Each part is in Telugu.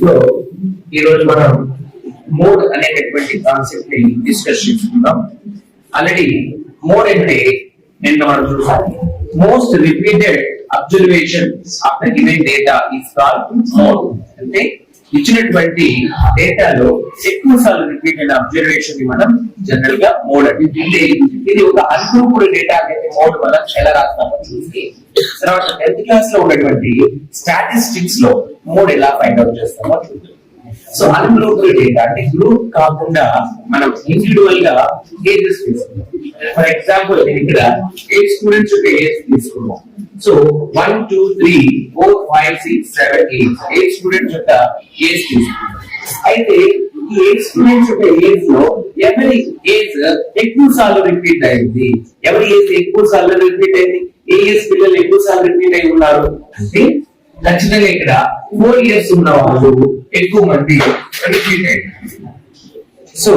సో ఈ రోజు మనం మోడ్ అనేటటువంటి కాన్సెప్ట్ ని డిస్కస్ చేసుకుందాం. ఆల్రెడీ మోడ్ అంటే నిన్న మనం చూసాం. Most repeated observation of the given data is called mode. అంటే ఇచ్చినటువంటి డేటాలో ఎక్కువ సార్లు రిపీటెడ్ అబ్జర్వేషన్ ని మనం జనరల్ గా మోడ్ అంటే ఇది ఒక అన్గ్రూప్డ్ డేటా అయితే మోడ్ మనం ఎలా రాస్తామో చూసి తర్వాత 10th క్లాస్ లో ఉన్నటువంటి స్టాటిస్టిక్స్ లో మోడ్ ఎలా ఫైండ్ అవుట్ చేస్తామో చూద్దాం. సో అన్గ్రూప్డ్ డేటా అంటే గ్రూప్ కాకుండా మనం ఇండివిడ్యువల్ గా ఏజెస్ తీసుకుంటాం. ఫర్ ఎగ్జాంపుల్ ఇక్కడ 8 స్టూడెంట్స్ యొక్క ఏజ్ తీసుకున్నాం. సో 1 2 3 4 5 6 7 8 స్టూడెంట్స్ యొక్క ఏజ్ తీసుకున్నాం. అయితే ఈ 8 స్టూడెంట్స్ యొక్క ఏజ్ లో ఎవరి ఏజ్ ఎక్కువ సార్లు రిపీట్ అయింది, ఎవరి ఏజ్ ఎక్కువ సార్లు రిపీట్ అయింది, ఏ ఏజ్ పిల్లలు ఎక్కువ సార్లు రిపీట్ అయి ఉన్నారు అంటే ఖచ్చితంగా ఇక్కడ 4 years ఉన్న వాళ్ళు ఎక్కువ మంది రిపీట్ అయ్యారు. So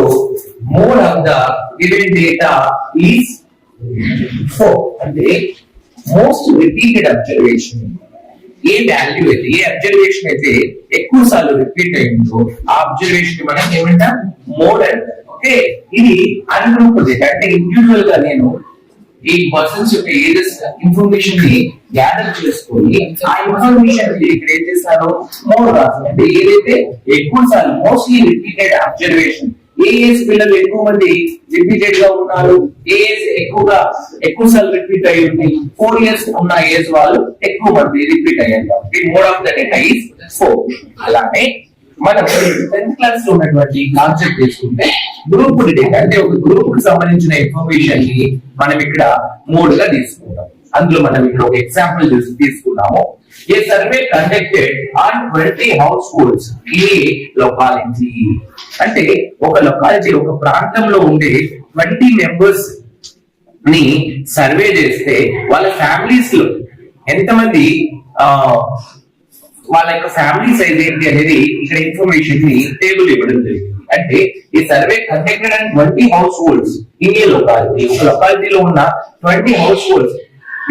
mode of the given data is 4. అంటే మోస్ట్ రిపీటెడ్ అబ్జర్వేషన్ ఏ వాల్యూ అయితే ఏ అబ్జర్వేషన్ అయితే ఎక్కువ సార్లు రిపీట్ అయిందో ఆ అబ్జర్వేషన్ మనం ఏమంటాం మోడ్ అంటాం. ఓకే, ఇది అన్గ్రూప్డ్ డేటా అంటే ఇండివిజువల్ గా నేను ఈ పర్సన్స్ యొక్క ఏజెస్ ఇన్ఫర్మేషన్ ని గ్యాదర్ చేసుకొని ఆ ఇన్ఫర్మేషన్ ఇక్కడ ఏం చేస్తాను మోడ్ రాస్తాను. అంటే ఏదైతే ఎక్కువ సార్లు మోస్ట్లీ రిపీటెడ్ అబ్జర్వేషన్ ఏ ఏజ్ పిల్లలు ఎక్కువ మంది రిపీటెడ్ గా ఉన్నారు, ఏ ఏజ్ ఎక్కువ సార్లు రిపీట్ అయ్యి ఉంది, 4 years ఉన్న ఏజ్ వాళ్ళు ఎక్కువ మంది రిపీట్ అయ్యారు కాబట్టి mode of the data is 4. అలానే మనం 10th క్లాస్ లో ఉన్నటువంటి కాన్సెప్ట్ తీసుకుంటే గ్రూప్ డేటా అంటే ఒక గ్రూప్ కి సంబంధించిన ఇన్ఫర్మేషన్ ని మనం ఇక్కడ మోడ్ గా తీసుకుంటాం. అందులో మనం ఇక్కడ ఒక ఎగ్జాంపుల్ తీసుకున్నాము. A survey conducted on 20 households a locality అంటే ఒక లొకాలిటీ ఒక ప్రాంతంలో ఉండే 20 members ని సర్వే చేస్తే వాళ్ళ ఫ్యామిలీస్ లో ఎంతమంది వాళ్ళ యొక్క ఫ్యామిలీ సైజ్ ఏంటి అనేది ఇక్కడ ఇన్ఫర్మేషన్ ని టేబుల్ ఇవ్వడం జరిగింది. అంటే ఈ survey conducted and 20 households in a locality ఒక లొకాలిటీలో ఉన్న 20 households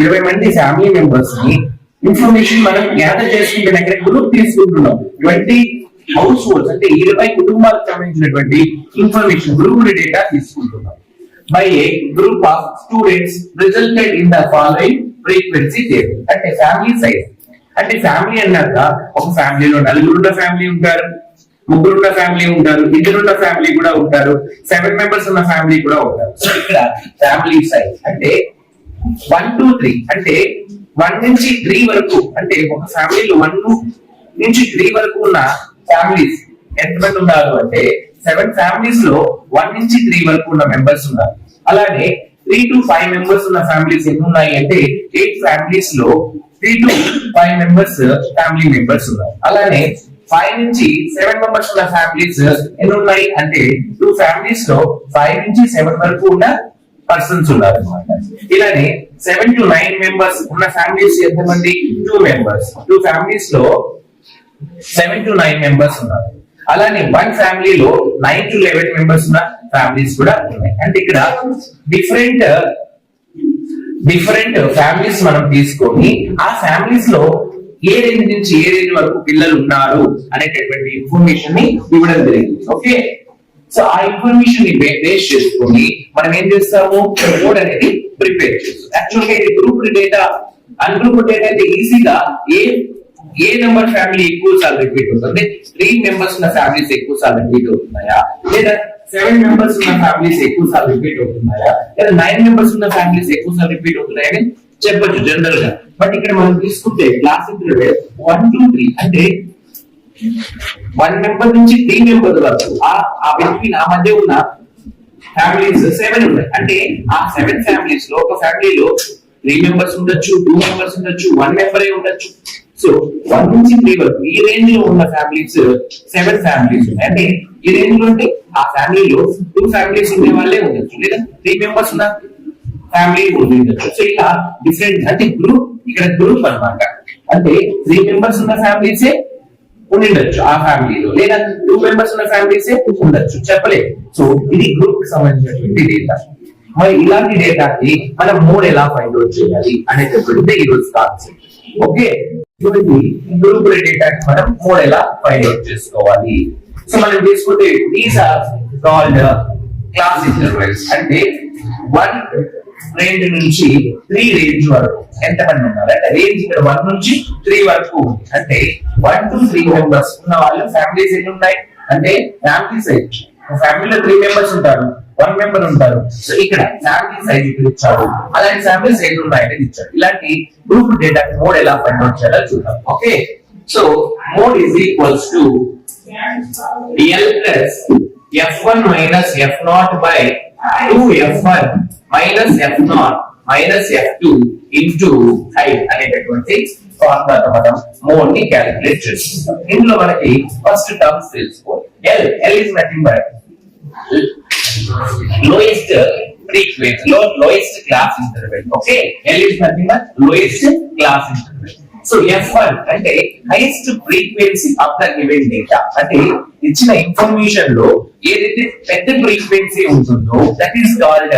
20 మంది ఫ్యామిలీ మెంబర్స్ ని ఇన్ఫర్మేషన్ మనం గ్యాదర్ చేసుకుంటే ఇక్కడ గ్రూప్ తీసుకుంటున్నాం. 20 households అంటే 20 కుటుంబాలకు సంబంధించినటువంటి ఇన్ఫర్మేషన్ గ్రూప్ డేటా తీసుకుంటున్నాం. By A group of students resulted in the following frequency table. అంటే ఫ్యామిలీ సైజ్ అంటే ఫ్యామిలీ అన్నాక ఒక ఫ్యామిలీలో 4 ఉన్న ఫ్యామిలీ ఉంటారు, 3 ఉన్న ఫ్యామిలీ ఉంటారు, 2 ఉన్న ఫ్యామిలీ కూడా ఉంటారు, 7 members ఉన్న ఫ్యామిలీ కూడా ఉంటారు. సో ఇక్కడ ఫ్యామిలీ సైజ్ అంటే 1 2 3 అంటే 1 నుంచి 3 వరకు అంటే ఒక ఫ్యామిలీలో 1 నుంచి 3 వరకు ఉన్న ఫ్యామిలీస్ ఎంతమంది ఉన్నారు అంటే 7 families లో 1 నుంచి 3 వరకు ఉన్న మెంబర్స్ ఉన్నారు. అలానే 3 to 5 members ఉన్న ఫ్యామిలీస్ ఎన్ని ఉన్నాయి అంటే 8 families లో 3 to 5 members ఫ్యామిలీ మెంబర్స్ ఉన్నారు. అలానే 5 నుంచి 7 members ఉన్న ఫ్యామిలీస్ ఎన్ని ఉన్నాయి అంటే 2 families లో 5 నుంచి 7 వరకు ఉన్న పర్సన్స్ ఉన్నారు అన్నమాట. ఇలానే 7 to 9 members ఉన్న ఫ్యామిలీస్ ఎంతమంది 2 members 2 families లో 7 to 9 members ఉన్నారు. అలానే 1 ఫ్యామిలీలో 9 to 11 members ఉన్న ఫ్యామిలీస్ కూడా ఉన్నాయి. అంటే ఇక్కడ డిఫరెంట్ ఫ్యామిలీస్ మనం తీసుకొని ఆ ఫ్యామిలీస్ లో ఏ రేంజ్ నుంచి ఏ రేంజ్ వరకు పిల్లలు ఉన్నారు అనేటటువంటి ఇన్ఫర్మేషన్ ని ఇవ్వడం జరిగింది. ఓకే, సో ఆ ఇన్ఫర్మేషన్ ని బేస్ చేసుకొని మనం ఏం చేస్తాము మోడ్ అనేది ప్రిపేర్ చేస్తాం. యాక్చువల్ గా ఇది గ్రూప్ డేటా అన్గ్రూప్డ్ డేటా అయితే ఈజీగా ఏ నెంబర్ ఫ్యామిలీ ఎక్కువ సార్లు రిపీట్ అవుతుంది, 3 members ఉన్న ఫ్యామిలీస్ ఎక్కువ సార్లు రిపీట్ అవుతున్నాయా, లేదా 7 members ఉన్న ఫ్యామిలీస్ ఎక్కువ సార్లు రిపీట్ అవుతున్నాయా, లేదా 9 members ఉన్న ఫ్యామిలీస్ ఎక్కువ సార్లు రిపీట్ అవుతున్నాయా అని చెప్పొచ్చు జనరల్ గా. బట్ ఇక్కడ మనం తీసుకుంటే క్లాస్ 1 2 3 అంటే 1 member నుంచి 3 members వరకు ఆ బిట్వీన్ ఆ మధ్య ఉన్న ఫ్యామిలీస్ 7 ఉన్నాయి. అంటే ఆ 7 families లో ఒక ఫ్యామిలీలో 3 members ఉండొచ్చు, 2 members ఉండొచ్చు, 1 member ఉండొచ్చు. సో 1 నుంచి 3 వరకు ఈ రేంజ్ లో ఉన్న ఫ్యామిలీస్ 7 families ఉన్నాయి. అంటే ఈ రేంజ్ లో అంటే ఆ ఫ్యామిలీలో 2 families ఉండే వాళ్ళే ఉండొచ్చు, లేదా 3 members ఉన్న ఫ్యామిలీ ఉండొచ్చు. సో ఇలా డిఫరెంట్ అంటే గ్రూప్ ఇక్కడ గ్రూప్ అన్నమాట. అంటే 3 members ఉన్న ఫ్యామిలీసే ఉండొచ్చు ఆ ఫ్యామిలీలో, లేదా 2 members ఉన్న ఫ్యామిలీసే ఉండొచ్చు, చెప్పలేదు. సో ఇది గ్రూప్ కి సంబంధించినటువంటి డేటా. మరి ఇలాంటి డేటాకి మనం మోడ్ ఎలా ఫైండ్ అవుట్ చేయాలి అనేటటువంటి ఈ రోజు కాన్సెప్ట్. ఓకే. గ్రూప్ డేటా మనం మోడ్ ఎలా ఫైండ్ అవుట్ చేసుకోవాలి. సో మనం తీసుకుంటే these are called class intervals. అంటే 1 రేంజ్ నుంచి 3 రేంజ్ వరకు ఎంత మంది ఉన్నారు అంటే రేంజ్ ఇక్కడ 1 నుంచి 3 వరకు ఉంది. అంటే 1 to 3 మెంబర్స్ ఉన్న వాళ్ళు ఫ్యామిలీస్ ఎన్ని ఉన్నాయి అంటే ఫ్యామిలీ సైజ్ ఫ్యామిలీలో 3 మెంబర్స్ ఉంటారు, 1 మెంబర్ ఉంటారు. సో ఇక్కడ ఫ్యామిలీ సైజ్ ఇక్కడ ఇచ్చాడు, అలాంటి ఫ్యామిలీస్ ఎన్ని ఉన్నాయని ఇచ్చాడు. ఇలాంటి గ్రూప్ డేటా మోడ్ ఎలా ఫైండ్ అవుట్ చేయాలో చూద్దాం. Okay, so mode is equals to L plus F1 minus F0 by 2F1 minus F0 minus F2 into 5 అనేటటువంటి ఫార్ములాతో మనం మోడ్ ని క్యాలిక్యులేట్ చేస్తాం. ఇందులో మనకి ఫస్ట్ టర్మ్స్ తెలుసుకోవాలి. L is nothing but lowest frequency, lowest class interval. Okay, L is nothing but lowest class interval. So F1 అంటే highest frequency of the given data. అంటే ఇచ్చిన ఇన్ఫర్మేషన్ లో ఏదైతే పెద్ద ఫ్రీక్వెన్సీ ఉంటుందో దట్ ఈస్ కాల్డ్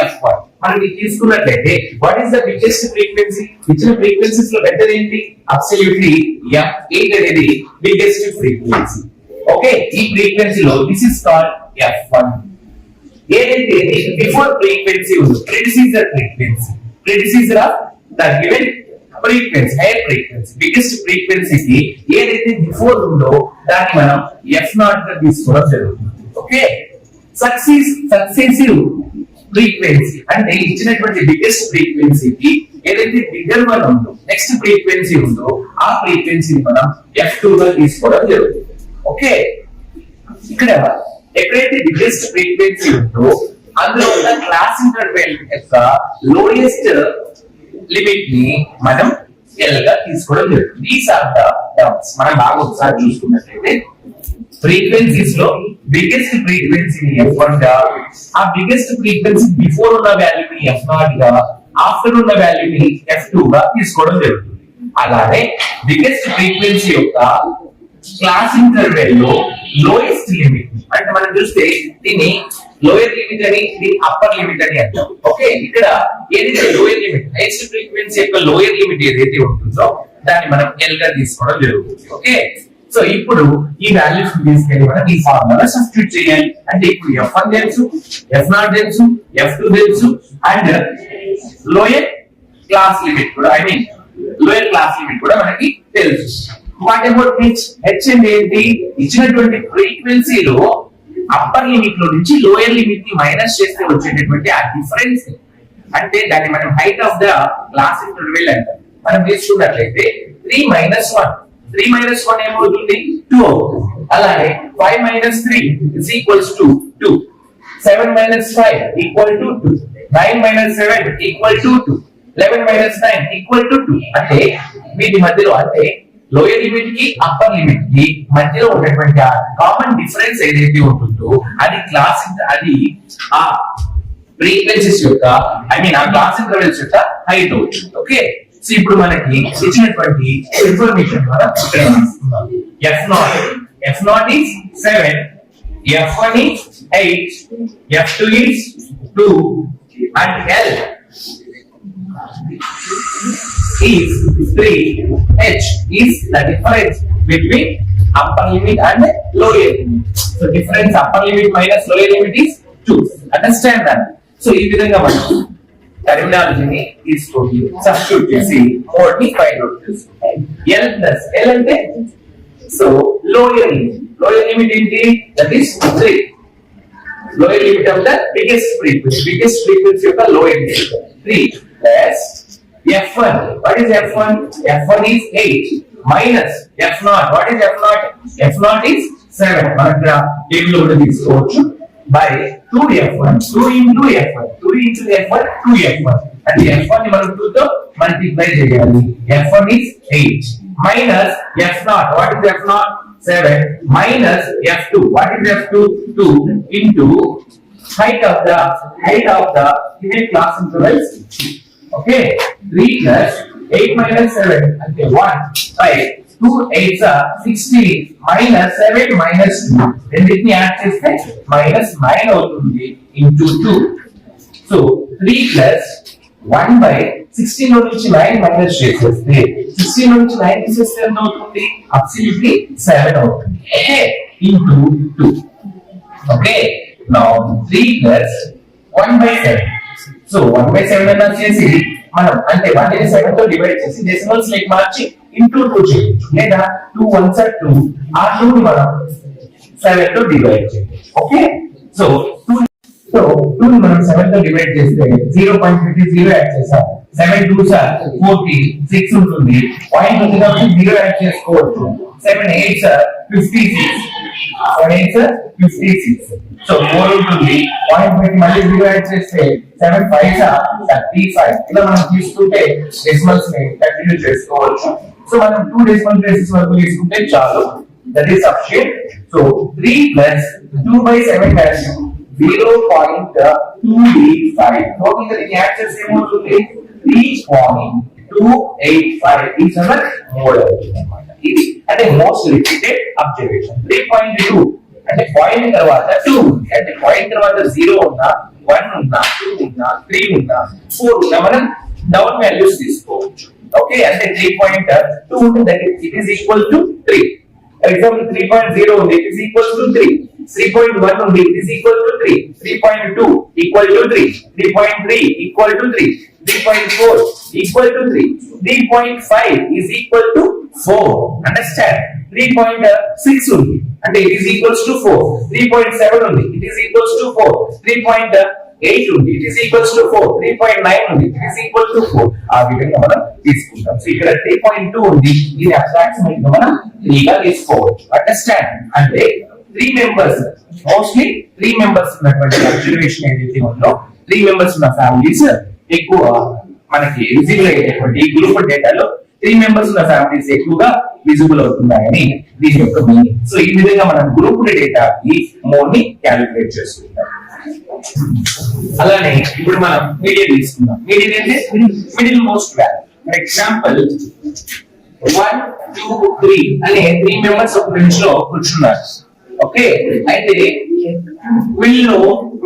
F1. మనం తీసుకున్నట్లయితే what is the biggest frequency? ఇచ్చిన ఫ్రీక్వెన్సీస్ లో పెద్దది ఏంటి? అబ్సల్యూట్లీ F8 అనేది బిగ్గెస్ట్ ఫ్రీక్వెన్సీ. ఓకే, ఈ ఫ్రీక్వెన్సీలో దిస్ ఇస్ కాల్డ్ F1. ఏదైతే బిఫోర్ ఫ్రీక్వెన్సీ ఉందో predecessor of the given frequency, higher frequency, biggest ఫ్రీక్వెన్సీకి ఏదైతే బిఫోర్ ఉందో దాన్ని మనం F0 గా తీసుకోవడం జరుగుతుంది. ఓకే, సక్సెసివ్ ఫ్రీక్వెన్సీ అంటే ఇచ్చినటువంటి బిగ్గెస్ట్ ఫ్రీక్వెన్సీకి ఏదైతే బిగ్గర్ వన్ ఉందో నెక్స్ట్ ఫ్రీక్వెన్సీ ఉందో ఆ ఫ్రీక్వెన్సీని మనం F2 గా తీసుకోవడం జరుగుతుంది. ఓకే, ఇక్కడ ఎక్కడైతే బిగ్గెస్ట్ ఫ్రీక్వెన్సీ ఉందో అందులో ఉన్న క్లాస్ ఇంటర్వెల్ యొక్క లోయెస్ట్ లిమిట్ ని మనం L గా తీసుకోవడం జరుగుతుంది. These are the terms. మనం బాగా ఒకసారి చూసుకున్నట్లయితే ఫ్రీక్వెన్సీస్ లో బిగ్గెస్ట్ ఫ్రీక్వెన్సీని F1 గా, ఆ బిగ్గెస్ట్ ఫ్రీక్వెన్సీ బిఫోర్ ఉన్న వాల్యూని F0 గా, ఆఫ్టర్ ఉన్న వాల్యూని F2 గా తీసుకోవడం జరుగుతుంది. అలానే బిగ్గెస్ట్ ఫ్రీక్వెన్సీ యొక్క క్లాస్ ఇంటర్వెల్ లో లోయెస్ట్ లిమిట్ అంటే మనం చూస్తే దీన్ని లోయర్ లిమిట్ అని, ఇది అప్పర్ లిమిట్ అని అంటాం. ఓకే, ఇక్కడ ఏదైతే లోయర్ లిమిట్ హైయెస్ట్ ఫ్రీక్వెన్సీ యొక్క లోయర్ లిమిట్ ఏదైతే ఉంటుందో దాన్ని మనం L గా తీసుకోవడం జరుగుతుంది. ఓకే, సో ఇప్పుడు ఈ వాల్యూస్ తీసుకెళ్ళి మనం ఈ ఫార్ములా సబ్స్టిట్యూట్ చేయాలి. అంటే ఇప్పుడు F1 తెలుసు, F0 తెలుసు, F2 తెలుసు అండ్ లోయర్ క్లాస్ లిమిట్ కూడా లోయర్ క్లాస్ లిమిట్ కూడా మనకి తెలుసు. వాట్ అబౌట్ హెచ్ అంటే ఏంటి? ఇచ్చినటువంటి ఫ్రీక్వెన్సీలో అప్పర్ లిమిట్ లో నుంచి లోయర్ లిమిట్ ని మైనస్ చేస్తే వచ్చేటటువంటి ఆ డిఫరెన్స్ అంటే దాన్ని మనం height of the class interval అంటాం. మనం తీసుకున్నట్లయితే 3 minus 1 ఏమవుతుంది? 2 అవుతుంది. అలానే 5 minus 3 is equals to 2. 7 minus 5 equal to 2. 9 minus 7 equal to 2. 11 minus 9 equal to 2. అంటే వీటి మధ్యలో అంటే లోయర్ లిమిట్ కి అప్పర్ లిమిట్ కి మధ్యలో ఉన్నటువంటి కామన్ డిఫరెన్స్ ఏదైతే ఉంటుందో అది అది ఆ ఫ్రీక్వెన్సీస్ యొక్క ఆ క్లాస్ ఇంటర్వెల్స్ యొక్క హైట్ అవుతుంది. ఓకే, సో ఇప్పుడు మనకి ఇచ్చినటువంటి ఇన్ఫర్మేషన్ ద్వారా ఇక్కడ రాస్తున్నాం. F0 is 7, F1 is 8, F2 is 2 and L is 3. H is the difference between upper limit and lower limit. So difference upper limit minus lower limit is 2. Understand that? So ఈ విధంగా మనం టెర్మినాలజీని తీసుకొని సబ్స్టిట్యూట్ చేసి మోడ్ ని ఫైండ్ అవుట్ చేసుకుంటాం. L అంటే సో లోయర్ లిమిట్ ఏంటి? That is 3. Lower limit of the biggest frequency యొక్క lower limit 3 plus F1. What is F1? F1 is 8 minus F0. What is F0? F0 is 7. మనం ఇక్కడ టేబుల్ లో తీసుకోవచ్చు by 2F1. 2 into F1. 2 into F1 2F1. అంటే F1 ని మనం 2 తో మల్టిప్లై చేయాలి. F1 is 8 minus F0. What is F0? 7 minus F2. What is F2? 2 into height of the given class intervals. Okay, 3 plus 8 minus 7 అంటే 1 by 2 8s are 16 minus 7 minus 2 రెండింటిని యాడ్ చేస్తే minus 9 అవుతుంది into 2. So 3 plus 1 by 16 లో నుంచి 9 మైనస్ చేసేస్తే 16 లో నుంచి 9 తీసేస్తే ఎంత అవుతుంది? అబ్సల్యూట్లీ 7 అవుతుంది. Okay, into 2. Okay, now 3 plus 1/7. So 1/7 అన్నా చేసి మనం అంటే 1 ని 7 తో డివైడ్ చేసి డెసిమల్స్ లైక్ మార్చి ఇంటూ 2 చేయొచ్చు, లేదా 2 1s are 2 ఆ 2 ని మనం 7 తో డివైడ్ చేయొచ్చు. ఓకే, సో 2 ని మనం 7 తో డివైడ్ చేస్తే 0.50 యాడ్ చేసాం. 7 2s are 40, 6 ఉంటుంది. పాయింట్ ఉంది కాబట్టి 0 యాడ్ చేసుకోవచ్చు. 7 8s are 56. 7 8s are 56. So 4 ఉంటుంది. పాయింట్ పెట్టి మళ్ళీ 0 యాడ్ చేస్తే 7 5s are 35. ఇలా మనం తీసుకుంటే డెసిమల్స్ ని కంటిన్యూ చేసుకోవచ్చు. సో మనం 2 డెసిమల్ ప్లేసెస్ వరకు తీసుకుంటే చాలు. That is sufficient. So 3 plus 2/7 value 0.285. Total గా దీని యాక్సెస్ ఏమవుతుంది? 3.285 ఈజ్ అవర్ మోడల్ అన్నమాట. ఇది అంటే మోస్ట్ రిపీటెడ్ అబ్జర్వేషన్. 3.2 అంటే పాయింట్ తర్వాత 2 అంటే పాయింట్ తర్వాత 0 ఉన్నా 1 ఉన్నా 2 ఉన్నా 3 ఉన్నా 4 ఉన్నా మనం డౌన్ వాల్యూస్ తీసుకోవచ్చు. ఓకే, అంటే 3.2 ఉంటే that it is equal to 3. For example, 3.0 ఉంది, it is equal to 3. 3.1 ఉంది, it is equal to 3. 3.2 equal to 3. 3.3 equal to 3. 3.4 equal to 3. 3.5 is equal to 4. Understand? 3.6 ఉంది అంటే it is equals to 4. 3.7 ఉంది, it is equals to 4. 3.8 ఉంది, it is equals to 4. 3.9 ఉంది, it is equal to 4. ఆ విధంగా మనం తీసుకుంటాం. సో ఇక్కడ 3.2 ఉంది, ఇది అప్రాక్సిమేట్ గా మనం 3 గా తీసుకోవచ్చు. అండర్స్టాండ్? అంటే 3 మెంబర్స్, మోస్ట్లీ 3 మెంబర్స్ ఉన్నటువంటి అబ్జర్వేషన్ ఏదైతే ఉందో 3 మెంబర్స్ ఉన్న ఫ్యామిలీస్ ఎక్కువ మనకి విజిబుల్ అయ్యేటువంటి గ్రూప్ డేటాలో 3 మెంబర్స్ ఉన్న ఫ్యామిలీస్ ఎక్కువగా విజిబుల్ అవుతున్నాయని దీని యొక్క మీనింగ్. సో ఈ విధంగా మనం గ్రూప్ డేటా ఈ మోడ్ ని క్యాలిక్యులేట్ చేసుకుంటాం. అలానే ఇప్పుడు మనం మీడియన్ తీసుకుందాం. మీడియన్ అంటే middle most value. For example 1 2 3 అనే 3 మెంబర్స్ ఒక బెంచ్ లో కూర్చున్నారు. ఓకే, అయితే వీళ్ళు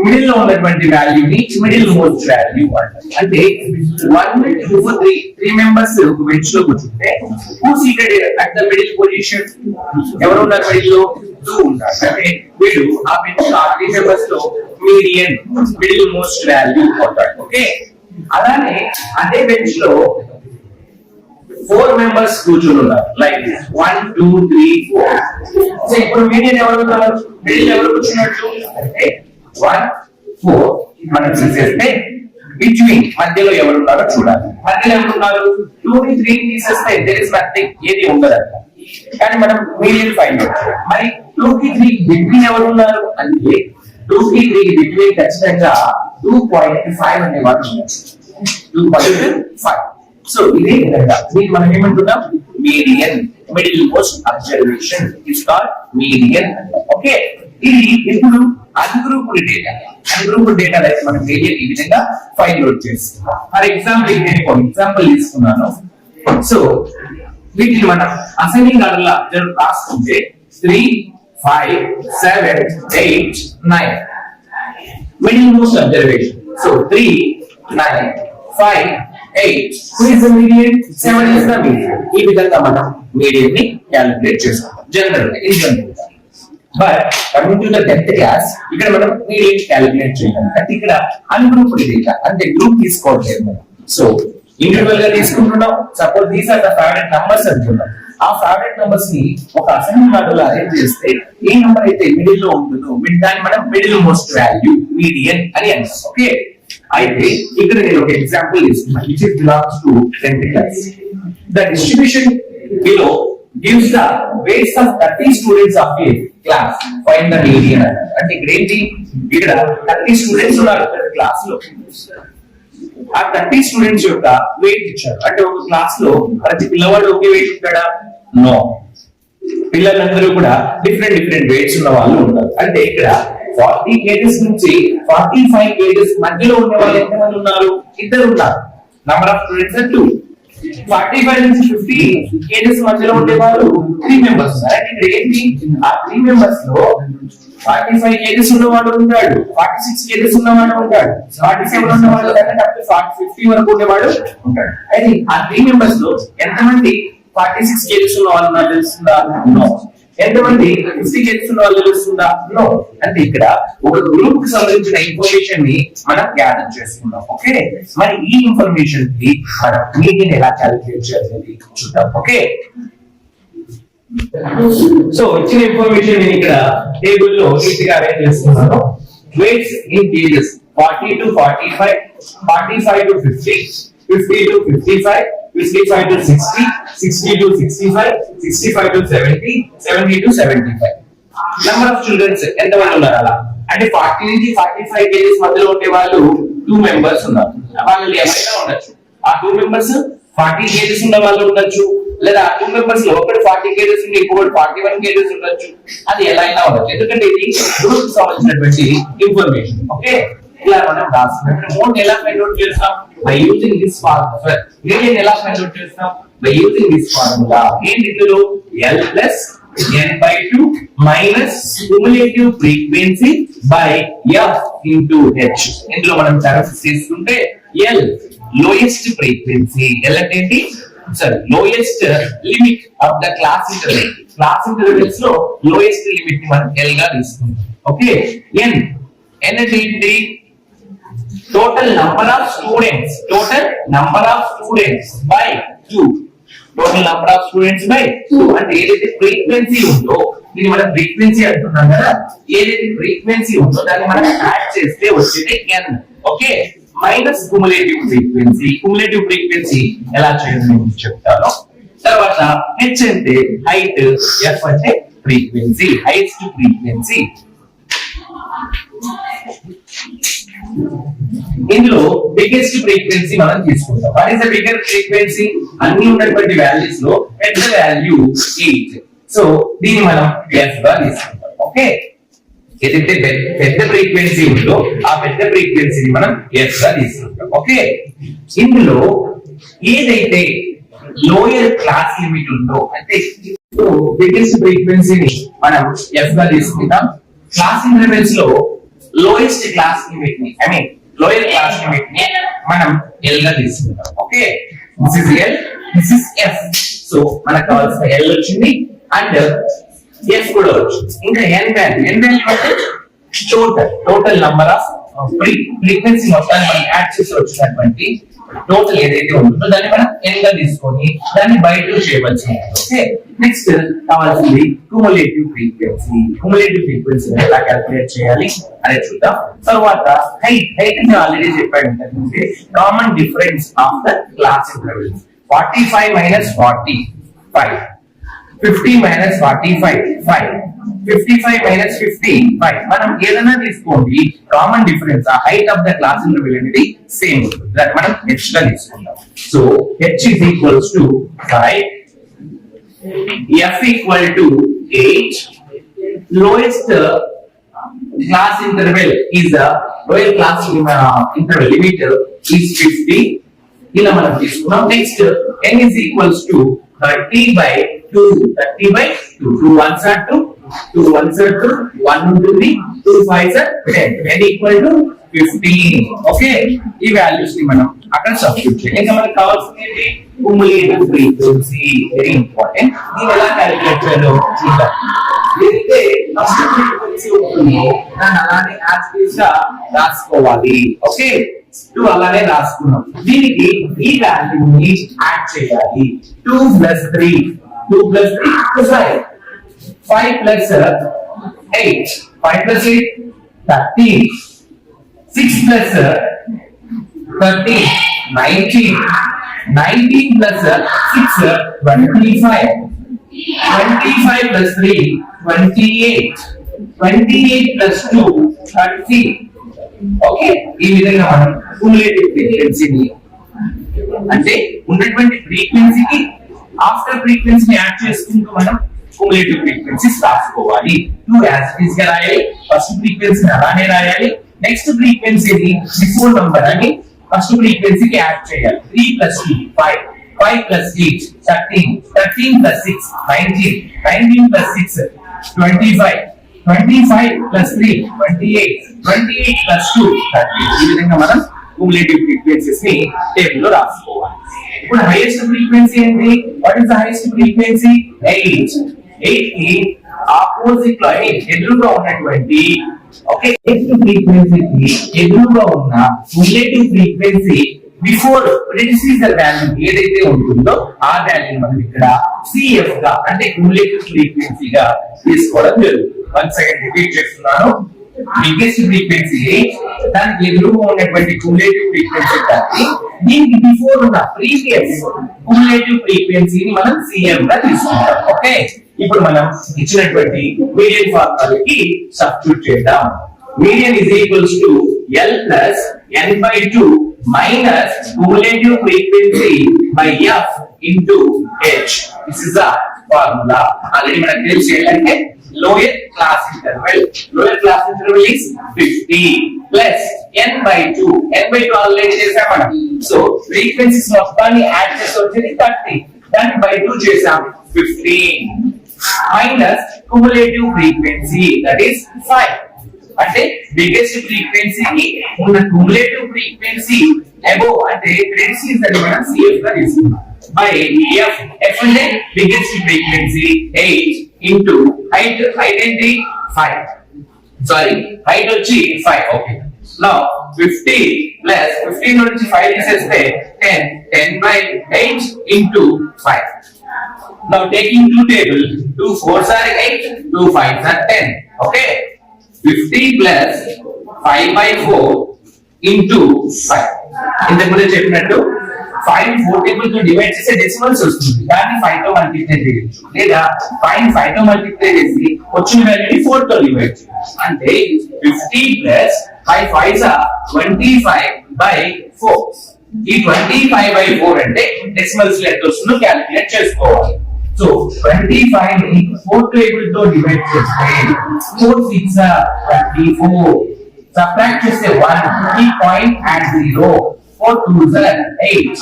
మిడిల్ లో ఉన్నటువంటి వాల్యూని మిడిల్ మోస్ట్ వాల్యూ అంటారు. అంటే 1 2 3 మెంబర్స్ ఒక బెంచ్ లో కూర్చుంటే who seated at the middle position? ఎవరు ఉన్నారు మిడిల్ లో? 2 ఉన్నారు. అంటే వీళ్ళు ఆ బెంచ్ లో 3 మెంబర్స్ లో మీడియన్ మిడిల్ మోస్ట్ వాల్యూ అవుతాడు. ఓకే, అలానే అదే బెంచ్ లో 4 మెంబర్స్ కూర్చుని ఉన్నారు. లైక్ 1 2 3 4. సో ఇప్పుడు మీడియన్ ఎవరు ఉన్నారు? మిడిల్ ఎవరు కూర్చున్నట్టు అంటే 1 4 మనం తీసేస్తే బిట్వీన్ మధ్యలో ఎవరు ఉన్నారో చూడాలి. మధ్యలో ఎవరు ఉన్నారు? 2 ని 3 తీసేస్తే దేర్ ఇస్ నథింగ్, ఏది ఉండదంట. కానీ మనం మీడియన్ ఫైండ్ అవుట్. మరి 2 కి 3 బిట్వీన్ ఎవరు ఉన్నారు అంటే 2 కి 3 బిట్వీన్ ఖచ్చితంగా 2.5 అనే వాడు ఉన్నారు. 2.5. సో ఇదే విధంగా దీన్ని మనం ఏమంటున్నాం? Median, middle most observation is called median. Okay, ఇది ఇప్పుడు ungrouped data. Ungrouped data like మనం మీడియన్ ఈ విధంగా ఫైండ్ అవుట్ చేస్తాం. ఫర్ ఎగ్జాంపుల్ ఎగ్జాంపుల్ తీసుకున్నాను. సో వీటిని మనం అసైనింగ్ ఆర్డర్ లో రాసుకుంటే 3 5 7 8 9 middle most observation. So 3 9 5 8. Who is the median? 7 is the median. ఈ విధంగా మనం మీడియన్ ని క్యాలిక్యులేట్ చేస్తాం జనరల్ గా. But coming to the 10th class ఇక్కడ మనం మీడియన్ క్యాలిక్యులేట్ చేయాలి. అంటే ఇక్కడ అన్గ్రూప్డ్ డేటా అంటే గ్రూప్ తీసుకోవట్లేదు మనం. సో ఇండివిడ్యువల్ గా తీసుకుంటున్నాం. Suppose these are the favourite numbers అంటున్నాం. ఆ ఫేవరెట్ నంబర్స్ ని ఒక అసైన్మెంట్ ఆర్డర్ లో అరేంజ్ చేస్తే ఏ నంబర్ అయితే మిడిల్ లో ఉంటుందో దాన్ని మనం మిడిల్ మోస్ట్ వాల్యూ మీడియన్ అని అంటాం. ఓకే, అయితే ఇక్కడ నేను ఒక ఎగ్జాంపుల్ ఇస్తున్నాను which belongs to 10th class. The distribution below gives the weights of 30 students of a class. Find the median. అంటే ఇక్కడ ఏంటి? ఇక్కడ 30 స్టూడెంట్స్ ఉన్నారు క్లాస్ లో. ఆ 30 స్టూడెంట్స్ యొక్క వెయిట్ ఇచ్చారు. అంటే ఒక క్లాస్ లో ప్రతి పిల్లవాడు ఒకే వెయిట్ ఉంటాడా? నో, పిల్లలందరూ కూడా డిఫరెంట్ వెయిట్స్ ఉన్న వాళ్ళు ఉంటారు. అంటే ఇక్కడ 40 kgs నుంచి 45 kgs మధ్యలో ఉన్న వాళ్ళు ఎంతమంది ఉన్నారు? 2 ఉన్నారు. Number of students 2. 45 నుంచి 50 కేజెస్ మధ్యలో ఉండేవాళ్ళు 3 మెంబర్స్ ఉన్నారు. ఇక్కడ ఏంటి ఆ 3 మెంబర్స్ లో 45 కేజెస్ ఉన్నవాడు ఉంటాడు, 46 కేజెస్ ఉన్నవాడు ఉంటాడు, 47 ఉన్నవాడు అంటే 50 వరకు ఉండేవాడు ఉంటాడు. అయితే ఆ 3 మెంబర్స్ లో ఎంతమంది 46 కేజెస్ ఉన్న వాళ్ళు నాకు తెలుస్తుందా? నో. ఎంతమంది 50 కేజెస్ ఉన్న వాళ్ళు తెలుస్తుందా? నో. అంటే ఇక్కడ ఒక గ్రూప్ కి సంబంధించిన ఇన్ఫర్మేషన్ ని మనం గ్యాదర్ చేసుకున్నాం. ఓకే, మరి ఈ ఇన్ఫర్మేషన్ కి మనం మీడియన్ ఎలా క్యాలిక్యులేట్ చేయాలి చూద్దాం. ఓకే, సో ఇచ్చిన ఇన్ఫర్మేషన్ నేను ఇక్కడ టేబుల్ లో నీట్ గా అరేంజ్ చేస్తున్నాను. weights in cages 40 to 45, 45 to 50, 50 to 55, 55 to 60, 60 to 65, 65 to 70, 70 to 75. Number of children ఎంత మంది ఉన్నారు అలా అంటే 40 నుంచి 45 కేజెస్ మధ్యలో ఉండే వాళ్ళు 2 మెంబర్స్ ఉన్నారు. వాళ్ళు ఏమైనా ఉండొచ్చు. ఆ 2 మెంబర్స్ 40 కేజెస్ ఉన్న వాళ్ళు ఉండొచ్చు, లేదా 2 మెంబర్స్ లో ఒకటి 40 కేజెస్ ఉండి ఇంకొకటి 41 కేజెస్ ఉండొచ్చు. అది ఎలా అయినా ఉండొచ్చు, ఎందుకంటే ఇది గ్రూప్ సంబంధించినటువంటి ఇన్ఫర్మేషన్. ఓకే, ఇలా మనం రాసుకుంటాం. మోడ్ ఎలా ఫైండ్ అవుట్ చేస్తాం? By using this formula. Radian ఎలా ఫైండ్ అవుట్ చేస్తాం? By using this formula. ఏంటి ఇందులో L plus n/2 minus cumulative frequency by F into H. ఇందులో మనం టర్మ్స్ తీసుకుంటే L లోయెస్ట్ ఫ్రీక్వెన్సీ, L అంటే ఏంటి? Sorry, lowest limit of the class interval. Class intervals లో లోయెస్ట్ లిమిట్ ని మనం L గా తీసుకుంటాం. ఓకే, n అంటే ఏంటి? Total number of students, total number of students by 2, total number of students by 2. అంటే ఏదైతే ఫ్రీక్వెన్సీ ఉందో, ఇది మనం ఫ్రీక్వెన్సీ అంటున్నాం కదా, ఏదైతే ఫ్రీక్వెన్సీ ఉందో దాన్ని మనం యాడ్ చేస్తే వచ్చేది n. Okay, minus cumulative frequency. Cumulative frequency ఎలా చేయాలో నేను చెప్తాను. తర్వాత h అంటే హైట్, f అంటే ఫ్రీక్వెన్సీ, హైయెస్ట్ ఫ్రీక్వెన్సీ. ఇందులో బిగ్గెస్ట్ ఫ్రీక్వెన్సీ మనం తీసుకుంటాం. What is the bigger frequency? అన్ని ఉన్నటువంటి వాల్యూస్ లో పెద్ద వాల్యూ 8. సో దీన్ని మనం f గా తీసుకుంటాం. ఓకే, ఏదైతే పెద్ద ఫ్రీక్వెన్సీ ఉందో ఆ పెద్ద ఫ్రీక్వెన్సీని మనం f గా తీసుకుంటాం. ఓకే, ఇందులో ఏదైతే లోయర్ క్లాస్ లిమిట్ ఉందో అంటే బిగ్గెస్ట్ ఫ్రీక్వెన్సీని మనం f గా తీసుకుంటాం. క్లాస్ ఇంటర్వెల్స్ లో లోయెస్ట్ క్లాస్ లిమిట్ ని, I mean lower class limit ని మనం L గా తీసుకుంటాం. Okay, this is L, this is F. So మనకు కావాల్సిన L వచ్చింది అండ్ F కూడా వచ్చింది. ఇంకా n వాల్యూ అంటే టోటల్ నంబర్ ఆఫ్ ఫ్రీక్వెన్సీ మొత్తాన్ని మనం యాడ్ చేసి వచ్చినటువంటి టోటల్ ఏదైతే ఉంటుందో దాన్ని మనం n గా తీసుకొని దాన్ని బై 2 చేయవచ్చు. ఓకే, నెక్స్ట్ కావాల్సింది క్యుములేటివ్ ఫ్రీక్వెన్సీ. క్యుములేటివ్ ఫ్రీక్వెన్సీ ఎలా క్యాలిక్యులేట్ చేయాలి అనేది చూద్దాం. తర్వాత హైట్ అంటే ఆల్రెడీ చెప్పాను ఏంటంటే common difference of the class intervals. 45 minus 45, 50 minus 45 5, 55 minus 50 5. మనం ఏదైనా తీసుకోండి, కామన్ డిఫరెన్స్ ఆ height of the class interval అనేది సేమ్ ఉంటుంది. దాన్ని మనం h గా తీసుకుంటాం. So h is equals to 5, f equal to 8, lowest class interval is the lower class interval limit is 50. ఇలా మనం తీసుకున్నాం. Next n is equals to 30 by 2, 30 by 2, 2 ones are 2, 2 ones are 2, 1 ఉంటుంది, 2 5s are 10, n equal to 15. Okay, ఈ వాల్యూస్ ని మనం అక్కడ సబ్స్టిట్యూట్ చేయాలి. ఇంకా మనకు కావాల్సింది క్యుములేటివ్ ఫ్రీక్వెన్సీ, వెరీ ఇంపార్టెంట్. దీన్ని ఎలా క్యాలిక్యులేట్ చేయాలో చూద్దాం. ఏదైతే ఫస్ట్ ఫ్రీక్వెన్సీ ఉంటుందో దాన్ని అలానే యాజ్ ఇట్ గా రాసుకోవాలి. ఓకే, 2 అలానే రాసుకున్నాం. దీనికి ఈ వాల్యూని యాడ్ చేయాలి. 2 plus 3, 2 plus 3 5, 5 plus 8, 5 plus 8 13, 6 plus 13 19, 19 plus 6 25, 25 plus 3 28, 28 plus 2 30. Okay, ఈ విధంగా మనం క్యుములేటివ్ ఫ్రీక్వెన్సీని అంటే ఉన్నటువంటి ఫ్రీక్వెన్సీకి ఆఫ్టర్ ఫ్రీక్వెన్సీని యాడ్ చేసుకుంటూ మనం క్యుములేటివ్ ఫ్రీక్వెన్సీస్ రాసుకోవాలి. 2 యాజ్ ఇట్ ఇస్ గా రాయాలి. ఫస్ట్ ఫ్రీక్వెన్సీని అలానే రాయాలి. నెక్స్ట్ ఫ్రీక్వెన్సీని బిఫోర్ నంబర్ అని ఫస్ట్ ఫ్రీక్వెన్సీకి యాడ్ చేయాలి. 3 plus 2 5, 5 plus 8, 13, 13 plus 6, 19, 19 plus 6, 25, 25 plus 3, 28, 28 plus 2, 30. ఈ విధంగా మనం cumulative frequencies ని టేబుల్ లో రాసుకోవాలి. ఇప్పుడు హైయెస్ట్ ఫ్రీక్వెన్సీ ఏంటి? What is the highest frequency? 8. 8 కి ఆపోజిట్ లో ఎదురుగా ఉన్నటువంటి ఓకే ఫ్రీక్వెన్సీకి ఎదురుగా ఉన్న రిలేటివ్ ఫ్రీక్వెన్సీ బిఫోర్ ప్రిడిసీజర్ వాల్యూ ఏదైతే ఉంటుందో ఆ వాల్యూ మనం ఇక్కడ CF గా అంటే క్యూములేటివ్ ఫ్రీక్వెన్సీగా తీసుకోవడం జరుగుతుంది. వన్ సెకండ్ రిపీట్ చేస్తున్నాను. బిగ్గెస్ట్ ఫ్రీక్వెన్సీ దానికి ఎదురుగా ఉన్నటువంటి క్యూములేటివ్ ఫ్రీక్వెన్సీ దాన్ని దీనికి బిఫోర్ ఉన్న ప్రీవియస్ క్యూములేటివ్ ఫ్రీక్వెన్సీని మనం CM గా తీసుకుంటాం. ఓకే, ఇప్పుడు మనం ఇచ్చినటువంటి మీడియన్ ఫార్ములాకి సబ్స్టిట్యూట్ చేద్దాం. Median is equals to L plus N by 2 minus cumulative frequency by F into H. This is the formula. Already మనకు తెలుసు ఏంటంటే lower class interval. Lower class interval is 50 plus N by 2. N by 2 already చేసాం మనం. So frequencies మొత్తాన్ని యాడ్ చేసి వచ్చేది 30. దాన్ని by 2 చేసాం 15 minus cumulative frequency that is 5. అంటే బిగ్గెస్ట్ ఫ్రీక్వెన్సీకి ఉన్న క్యూములేటివ్ ఫ్రీక్వెన్సీ అబోవ్ అంటే ప్రిడిసీస్ అని మనం CF గా తీసుకున్నాం బై F అంటే బిగ్గెస్ట్ ఫ్రీక్వెన్సీ 8 ఇంటూ హైట్ ఏంటి 5 సారీ హైట్ వచ్చి 5 ఓకే నౌ 50 ప్లస్ 15 నుంచి 5 తీసేస్తే 10 by 8 into 5. Now taking two table, 2 4s are 8, 2 5s are 10. Okay, 50 plus 5 by 4 into 5. ఇంతకు ముందు చెప్పినట్టు 5 4 టేబుల్ తో డివైడ్ చేస్తే డెసిమల్స్ వస్తుంది. దాన్ని 5 తో మల్టిప్లై చేయొచ్చు లేదా 5 తో మల్టిప్లై చేసి వచ్చిన వాల్యూని 4 తో డివైడ్ చేయొచ్చు. అంటే 50 plus 5 5s are 25 by 4. ఈ 25 by 4 అంటే డెసిమల్స్ లో ఎంత వస్తుందో క్యాలిక్యులేట్ చేసుకోవాలి. So 25 ని 4 టేబుల్ తో డివైడ్ చేస్తే 4 6 24 సబ్ట్రాక్ట్ చేస్తే 1 ఈ పాయింట్ యాడ్ 0 4 2s 8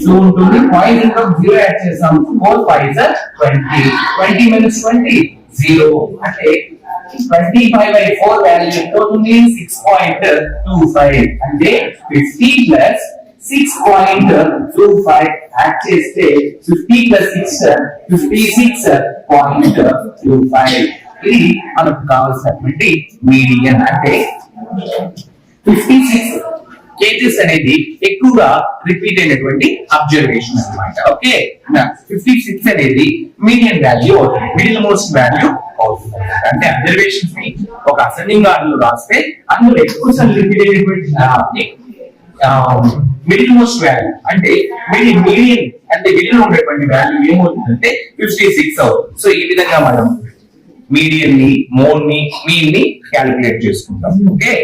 సో ఉంటుంది పాయింట్ ఇంకా 0 యాడ్ చేసాం 4 5s 20 20 minus 20 0 అంటే 25 by 4 వాల్యూ ఎంత అవుతుంది 6.25 అంటే 50 plus 6.25 యాడ్ చేస్తే 50 plus 6 56.25. ఇది మనకు కావాల్సినటువంటి మీడియన్ అంటే 56 కేజెస్ అనేది ఎక్కువగా రిపీట్ అయినటువంటి అబ్జర్వేషన్ అన్నమాట. ఓకే, 56 అనేది మీడియన్ వాల్యూ అవుతుంది, మిడిల్ మోస్ట్ వాల్యూ అవుతుంది. అంటే అబ్జర్వేషన్స్ ని ఒక అసెండింగ్ ఆర్డర్ లో రాస్తే అందులో ఎక్కువ సార్లు రిపీట్ అయినటువంటి మిడిల్ మోస్ట్ వాల్యూ అంటే మీడియన్ అంటే మిడిల్ ఉన్నటువంటి వాల్యూ ఏమవుతుందంటే 56 అవుతుంది. సో ఈ విధంగా మనం మీడియన్ ని మోడ్ ని మీన్ ని క్యాలిక్యులేట్ చేసుకుంటాం. ఓకే.